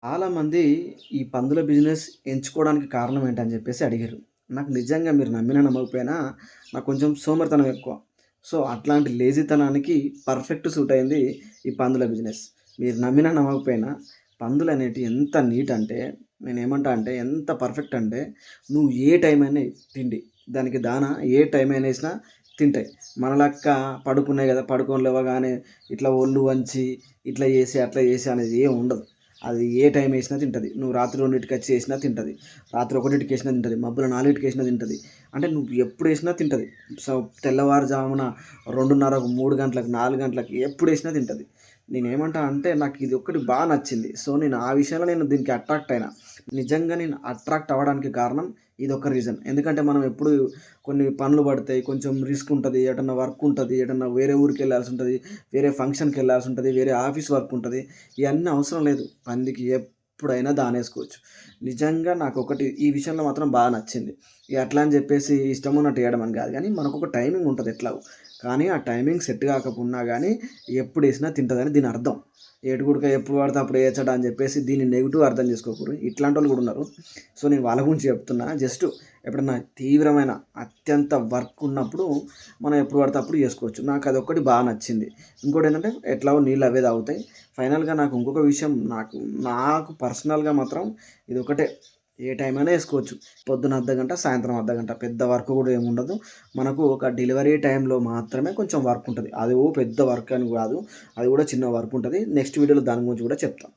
చాలామంది ఈ పందుల బిజినెస్ ఎంచుకోవడానికి కారణం ఏంటని చెప్పేసి అడిగారు. నాకు నిజంగా మీరు నమ్మినా నమ్మకపోయినా నాకు కొంచెం సోమరితనం ఎక్కువ. సో, అట్లాంటి లేజీతనానికి పర్ఫెక్ట్ సూట్ అయింది ఈ పందుల బిజినెస్. మీరు నమ్మినా నమ్మకపోయినా పందులనేటివి ఎంత నీట్ అంటే నేనేమంటా అంటే ఎంత పర్ఫెక్ట్ అంటే నువ్వు ఏ టైం అయినా తిండి. దానికి దానా ఏ టైం అయినా ఏసినా తింటాయి. మన లెక్క పడుకున్నాయి కదా! పడుకొని లేవగానే ఇట్లా ఒళ్ళు వంచి ఇట్లా చేసి, అట్లా చేసి అనేది ఏమి ఉండదు. అది ఏ టైం ఏసినా తింటది. నువ్వు రాత్రి 2కి ఏసినా తింటది. రాత్రి 1కి తింటది. మబ్బుల 4కి తింటది. అంటే నువ్వు ఎప్పుడేసినా తింటది. సో, తెల్లవారుజామున 2:30కు, 3 గంటలకు, 4 గంటలకు ఎప్పుడేసినా తింటది. నేనేమంటా అంటే నాకు ఇది ఒక్కటి నచ్చింది. సో, నేను ఆ విషయంలో దీనికి అట్రాక్ట్ అయినా. నిజంగా నేను అట్రాక్ట్ అవ్వడానికి కారణం ఇదొక రీజన్. ఎందుకంటే మనం ఎప్పుడు కొన్ని పనులు పడతాయి. కొంచెం రిస్క్ ఉంటది. ఎటన్నా వర్క్ ఉంటది. ఎటన్నా వేరే ఊరికెళ్ళాల్సుంటది. వేరే ఫంక్షన్‌కెళ్ళాల్సుంటది. వేరే ఆఫీస్ వర్క్ ఉంటది. ఇయన్నీ అవసరం లేదు. పందికి ఎప్పుడైనా దానేసుకోవచ్చు. నిజంగా నాకొకటి ఈ విషయంలో మాత్రం నచ్చింది. ఇగ అట్లా అని జెప్పేసి ఇష్టమున్నట్టు ఏయడం గాదు గానీ, మనకొక టైమింగ్ ఉంటది ఎట్లాగో. కానీ ఆ టైమింగ్ సెట్ గాకపోయినా గానీ, ఎప్పుడేసినా తింటదని దీని అర్థం. ఏటుగుడక ఎప్పుడు పడితే అప్పుడు ఏచడా అని జెప్పేసి దీన్ని నెగెటివ్ అర్థం జేసుకోకుర్రి. ఇట్లాంటోళ్ళు గూడా ఉన్నారు. సో, నేను వాళ్ళ గురించి చెప్తున్నా. జస్ట్ ఎప్పుడన్నా తీవ్రమైన అత్యంత వర్క్ ఉన్నప్పుడు మనం ఎప్పుడు పడితే అప్పుడు చేసుకోవచ్చు. నాకదొక్కటి నచ్చింది. ఇంకోటేంటంటే ఎట్లాగో నీళ్ళు అవే తాగుతాయి. ఫైనల్‌గా నాకు ఇంకొక విషయం నాకు పర్సనల్‌గా మాత్రం ఇదొక్కటే. ఏ టైం అయినా ఏసుకోవచ్చు. పొద్దున అర్ధగంట, సాయంత్రం అర్ధగంట. పెద్ద వర్క్ గూడా ఏముండదు. మనకు ఒక డెలివరీ టైంలో మాత్రమే కొంచెం వర్క్ ఉంటది. అది పెద్ద వర్క్ అని గాదు. అది గూడా చిన్న వర్క్ ఉంటది. నెక్స్ట్ వీడియోలో దాని గురించి గూడా చెప్తా.